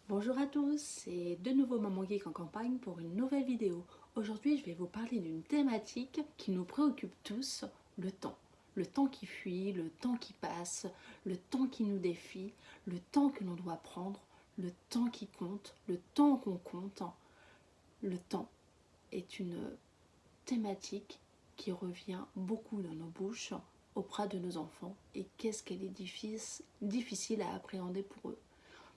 Bonjour à tous, c'est de nouveau Maman Geek en campagne pour une nouvelle vidéo. Aujourd'hui, je vais vous parler d'une thématique qui nous préoccupe tous, le temps. Le temps qui fuit, le temps qui passe, le temps qui nous défie, le temps que l'on doit prendre, le temps qui compte, le temps qu'on compte. Le temps est une thématique qui revient beaucoup dans nos bouches auprès de nos enfants et qu'est-ce qu'elle est difficile à appréhender pour eux.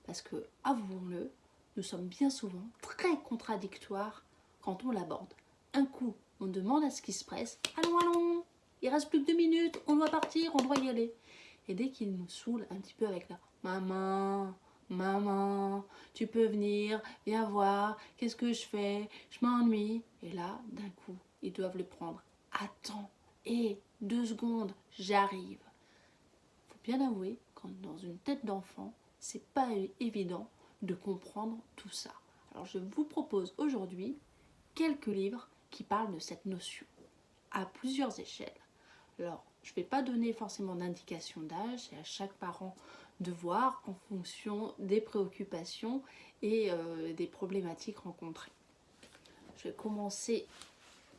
Parce que, avouons-le, nous sommes bien souvent très contradictoires quand on l'aborde. Un coup, on demande à ce qu'il se presse. Allons, allons, il reste plus que 2 minutes, on doit partir, on doit y aller. Et dès qu'il nous saoule un petit peu avec la maman, maman, tu peux venir, viens voir, qu'est-ce que je fais, je m'ennuie. Et là, d'un coup, ils doivent le prendre. Attends, et 2 secondes, j'arrive. Faut bien avouer, quand dans une tête d'enfant, c'est pas évident de comprendre tout ça. Alors je vous propose aujourd'hui quelques livres qui parlent de cette notion à plusieurs échelles. Alors je ne vais pas donner forcément d'indication d'âge, c'est à chaque parent de voir en fonction des préoccupations et des problématiques rencontrées. Je vais commencer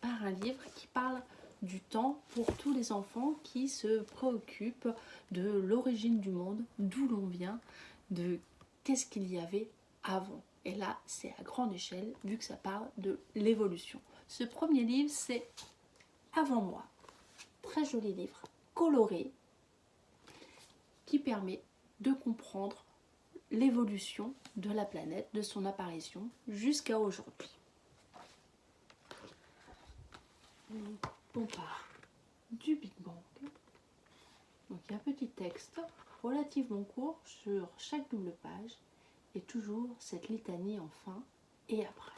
par un livre qui parle du temps pour tous les enfants qui se préoccupent de l'origine du monde, d'où l'on vient, de qu'est-ce qu'il y avait avant. Et là, c'est à grande échelle, vu que ça parle de l'évolution. Ce premier livre, c'est Avant moi. Très joli livre, coloré, qui permet de comprendre l'évolution de la planète, de son apparition jusqu'à aujourd'hui. On part du Big Bang. Donc il y a un petit texte relativement court sur chaque double page et toujours cette litanie en fin et après.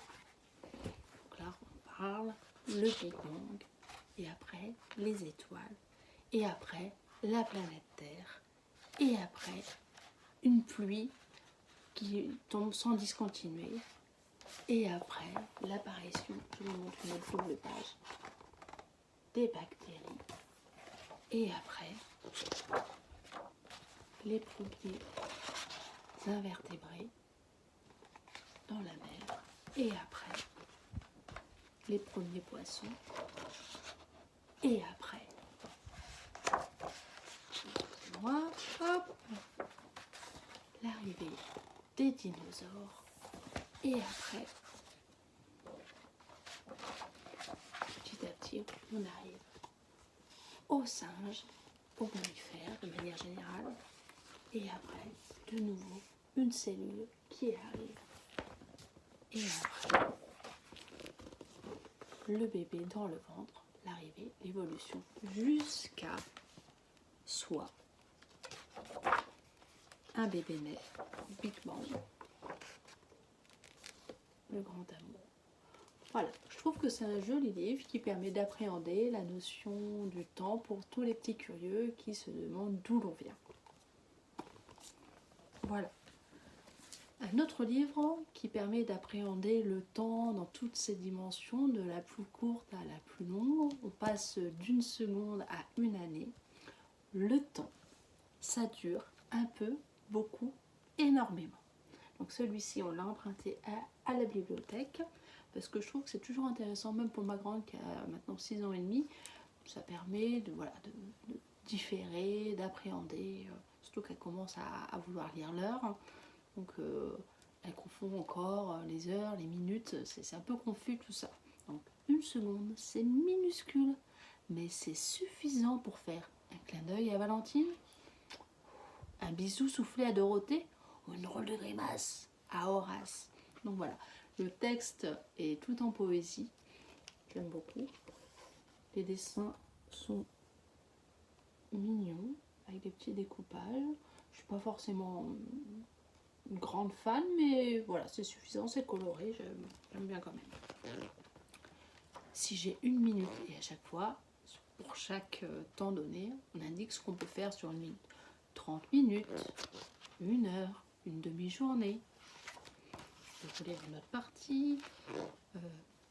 Donc là on parle le Big Bang et après les étoiles et après la planète Terre et après une pluie qui tombe sans discontinuer et après l'apparition, je vous montre une autre double page, des bactéries et après les premiers invertébrés dans la mer et après les premiers poissons et après l'arrivée des dinosaures et après petit à petit on arrive aux singes, aux mammifères de manière générale et après de nouveau une cellule qui arrive et après le bébé dans le ventre, l'arrivée, l'évolution jusqu'à soit un bébé naît, Big Bang, le grand amour. Voilà, je trouve que c'est un joli livre qui permet d'appréhender la notion du temps pour tous les petits curieux qui se demandent d'où l'on vient. Voilà. Un autre livre qui permet d'appréhender le temps dans toutes ses dimensions, de la plus courte à la plus longue. On passe d'une seconde à une année. Le temps, ça dure un peu, beaucoup, énormément. Donc celui-ci, on l'a emprunté à la bibliothèque parce que je trouve que c'est toujours intéressant, même pour ma grande qui a maintenant 6 ans et demi, ça permet de différer, d'appréhender, surtout qu'elle commence à vouloir lire l'heure. Donc elle confond encore les heures, les minutes, c'est un peu confus tout ça. Donc une seconde, c'est minuscule, mais c'est suffisant pour faire un clin d'œil à Valentine, un bisou soufflé à Dorothée ou une drôle de grimace à Horace. Donc voilà, le texte est tout en poésie, j'aime beaucoup. Les dessins sont mignons, avec des petits découpages. Je suis pas forcément une grande fan, mais voilà, c'est suffisant, c'est coloré, j'aime bien quand même. Si j'ai une minute, et à chaque fois, pour chaque temps donné, on indique ce qu'on peut faire sur une minute. 30 minutes, 1 heure, une demi-journée. Je vais vous lire une autre partie.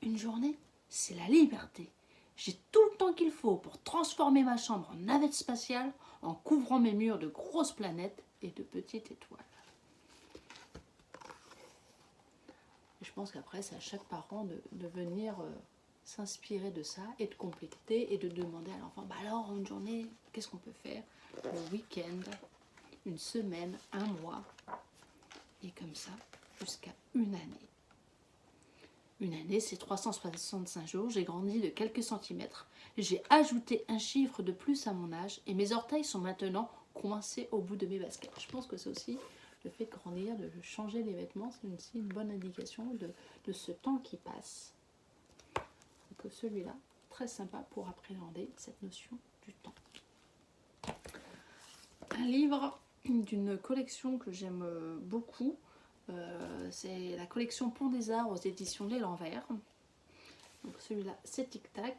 Une journée, c'est la liberté. J'ai tout le temps qu'il faut pour transformer ma chambre en navette spatiale en couvrant mes murs de grosses planètes et de petites étoiles. pense qu'après, c'est à chaque parent de venir s'inspirer de ça et de compléter et de demander à l'enfant, bah alors, une journée, qu'est-ce qu'on peut faire? Le week-end, une semaine, un mois, et comme ça, jusqu'à une année. Une année, c'est 365 jours, j'ai grandi de quelques centimètres, j'ai ajouté un chiffre de plus à mon âge et mes orteils sont maintenant coincés au bout de mes baskets. Je pense que c'est aussi le fait de grandir, de changer les vêtements, c'est aussi une bonne indication de ce temps qui passe. Donc celui-là, très sympa pour appréhender cette notion du temps. Un livre d'une collection que j'aime beaucoup, c'est la collection Pont des Arts aux éditions L'Élan Vert. Donc celui-là, c'est Tic Tac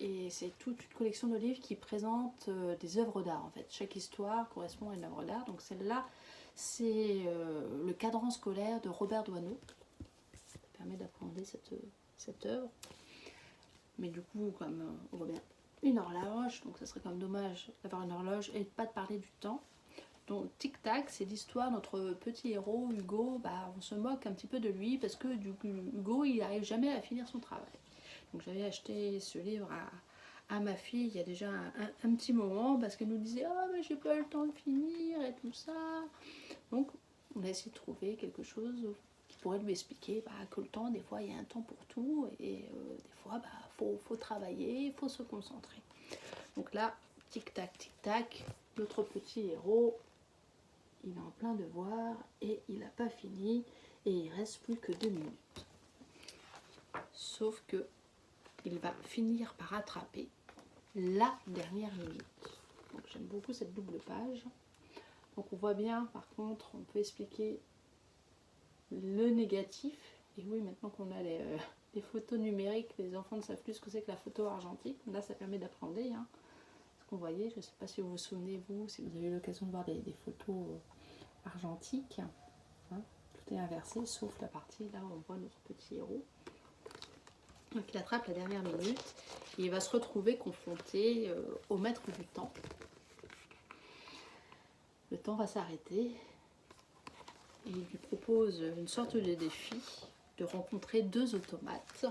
et c'est toute une collection de livres qui présentent des œuvres d'art en fait. Chaque histoire correspond à une œuvre d'art. Donc celle-là, c'est le cadran scolaire de Robert Doisneau. Ça permet d'appréhender cette œuvre. Mais du coup, comme on voit bien une horloge, donc ça serait quand même dommage d'avoir une horloge et pas de parler du temps. Donc Tic Tac, c'est l'histoire de notre petit héros Hugo. On se moque un petit peu de lui parce que du coup, Hugo, il n'arrive jamais à finir son travail. Donc j'avais acheté ce livre à ma fille il y a déjà un petit moment parce qu'elle nous disait « Oh mais j'ai pas eu le temps de finir et tout ça ». Donc on a essayé de trouver quelque chose qui pourrait lui expliquer que le temps, des fois il y a un temps pour tout et des fois faut travailler, il faut se concentrer. Donc là, tic tac, notre petit héros, il est en plein devoir et il n'a pas fini et il reste plus que 2 minutes. Sauf que il va finir par rattraper la dernière minute. Donc j'aime beaucoup cette double page. Donc on voit bien, par contre, on peut expliquer le négatif. Et oui, maintenant qu'on a les photos numériques, les enfants ne savent plus ce que c'est que la photo argentique. Là, ça permet d'appréhender. Ce qu'on voyait, je ne sais pas si vous vous souvenez, vous, si vous avez eu l'occasion de voir des photos argentiques. Tout est inversé, sauf la partie là où on voit notre petit héros. Donc il attrape la dernière minute et il va se retrouver confronté au maître du temps. Le temps va s'arrêter et il lui propose une sorte de défi de rencontrer 2 automates,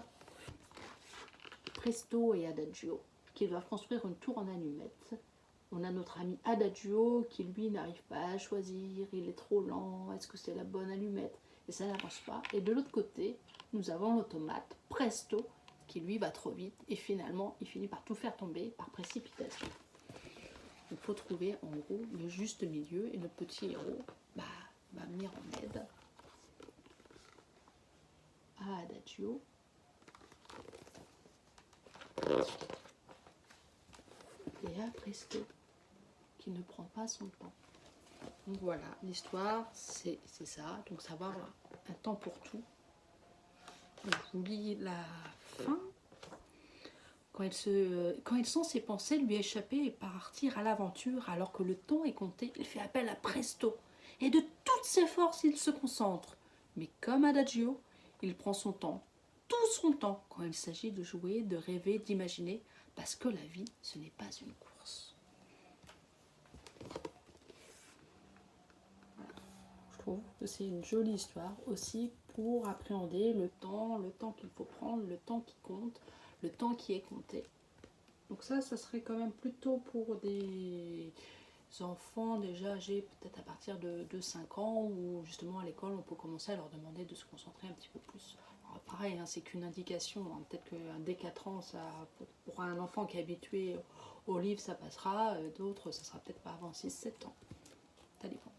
Presto et Adagio, qui doivent construire une tour en allumettes. On a notre ami Adagio qui lui n'arrive pas à choisir, il est trop lent, est-ce que c'est la bonne allumette? Et ça n'avance pas. Et de l'autre côté, nous avons l'automate Presto qui lui va trop vite et finalement il finit par tout faire tomber par précipitation. Il faut trouver en gros le juste milieu et notre petit héros va venir en aide à Adagio. Et à Presto qui ne prend pas son temps. Donc voilà, l'histoire c'est ça, donc savoir un temps pour tout. Donc je vous lis la fin. Quand il sent ses pensées lui échapper et partir à l'aventure alors que le temps est compté, il fait appel à Presto. Et de toutes ses forces, il se concentre. Mais comme Adagio, il prend son temps, tout son temps, quand il s'agit de jouer, de rêver, d'imaginer, parce que la vie, ce n'est pas une course. Voilà. Je trouve que c'est une jolie histoire aussi pour appréhender le temps qu'il faut prendre, le temps qui compte, le temps qui est compté. Donc ça serait quand même plutôt pour des enfants déjà âgés peut-être à partir de 5 ans où justement à l'école on peut commencer à leur demander de se concentrer un petit peu plus. Alors pareil, c'est qu'une indication, peut-être que dès 4 ans, ça, pour un enfant qui est habitué au livre ça passera, d'autres ça sera peut-être pas avant 6-7 ans. Ça dépend.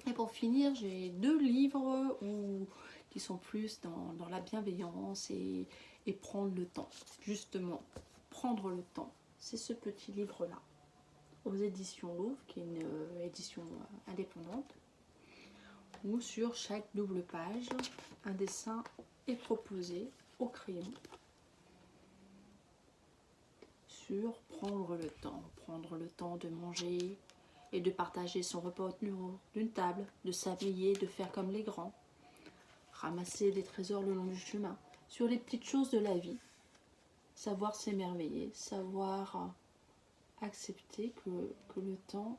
Et pour finir, j'ai 2 livres qui sont plus dans la bienveillance et prendre le temps. Justement, prendre le temps, c'est ce petit livre-là, aux éditions Louvre, qui est une édition indépendante, où sur chaque double page, un dessin est proposé au crayon sur prendre le temps de manger et de partager son repas autour d'une table, de s'habiller, de faire comme les grands, ramasser des trésors le long du chemin, sur les petites choses de la vie, savoir s'émerveiller, savoir accepter que le temps,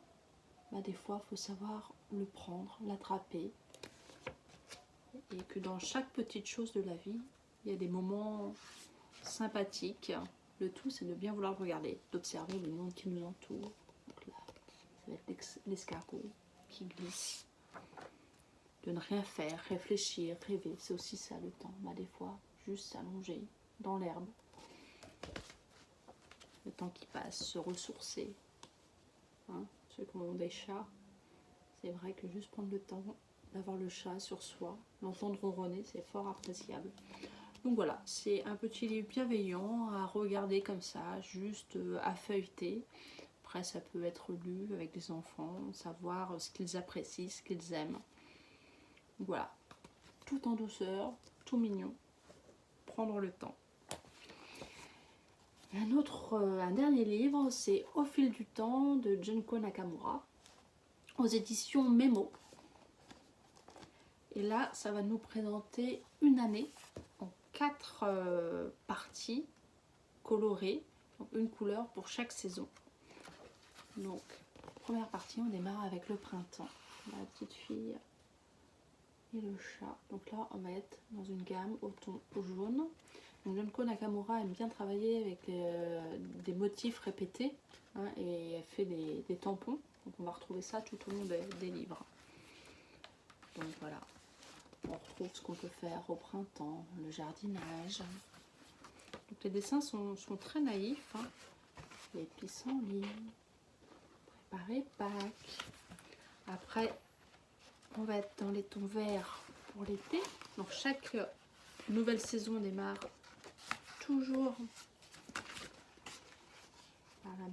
des fois, il faut savoir le prendre, l'attraper et que dans chaque petite chose de la vie, il y a des moments sympathiques. Le tout, c'est de bien vouloir regarder, d'observer le monde qui nous entoure. Donc là, ça va être l'escargot qui glisse. De ne rien faire, réfléchir, rêver, c'est aussi ça le temps. Bah, des fois, juste s'allonger dans l'herbe. Le temps qui passe, se ressourcer. Hein, ceux qui ont des chats, c'est vrai que juste prendre le temps d'avoir le chat sur soi, l'entendre ronronner, c'est fort appréciable. Donc voilà, c'est un petit livre bienveillant à regarder comme ça, juste à feuilleter. Après, ça peut être lu avec des enfants, savoir ce qu'ils apprécient, ce qu'ils aiment. Donc voilà, tout en douceur, tout mignon, prendre le temps. Un dernier livre, c'est Au fil du temps de Junko Nakamura, aux éditions Memo. Et là, ça va nous présenter une année en 4 parties colorées, donc une couleur pour chaque saison. Donc, première partie, on démarre avec le printemps, la petite fille et le chat. Donc là, on va être dans une gamme au ton jaune. Donc Junko Nakamura aime bien travailler avec des motifs répétés, hein, et elle fait des tampons. Donc on va retrouver ça tout au long des livres. Donc voilà, on retrouve ce qu'on peut faire au printemps, le jardinage. Donc les dessins sont très naïfs, hein. Les pissenlits, préparer Pâques. Après, on va être dans les tons verts pour l'été. Donc chaque nouvelle saison démarre toujours par la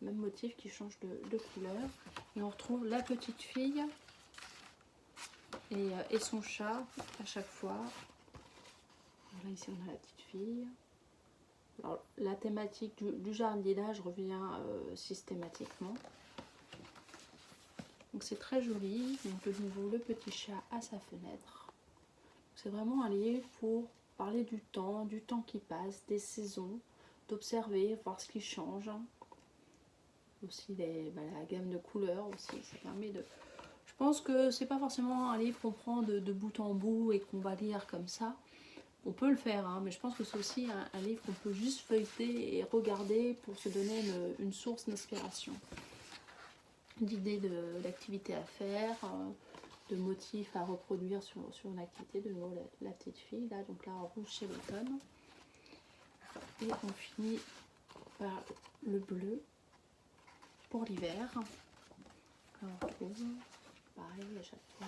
même motif qui change de couleur. Et on retrouve la petite fille et son chat à chaque fois. Là ici on a la petite fille. Alors, la thématique du jardinage revient systématiquement. Donc c'est très joli. Donc de nouveau le petit chat à sa fenêtre. C'est vraiment un livre pour parler du temps qui passe, des saisons, d'observer, voir ce qui change. Aussi la gamme de couleurs aussi, ça permet de... Je pense que c'est pas forcément un livre qu'on prend de bout en bout et qu'on va lire comme ça. On peut le faire, hein, mais je pense que c'est aussi un livre qu'on peut juste feuilleter et regarder pour se donner une source d'inspiration. D'idées d'activités à faire, de motifs à reproduire sur une activité. De nouveau la petite fille, là, donc là en rouge chez l'automne. Et on finit par le bleu pour l'hiver. On retrouve pareil à chaque fois.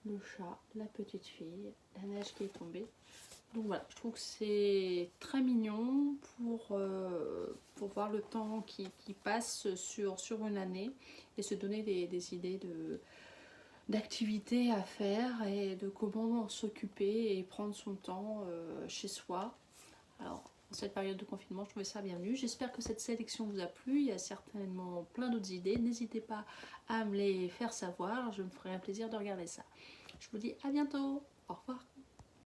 Le chat, la petite fille, la neige qui est tombée. Donc voilà, je trouve que c'est très mignon pour voir le temps qui passe sur une année et se donner des idées d'activités à faire et de comment s'occuper et prendre son temps chez soi. Alors, en cette période de confinement, je trouvais ça bienvenu. J'espère que cette sélection vous a plu. Il y a certainement plein d'autres idées. N'hésitez pas à me les faire savoir. Je me ferai un plaisir de regarder ça. Je vous dis à bientôt. Au revoir.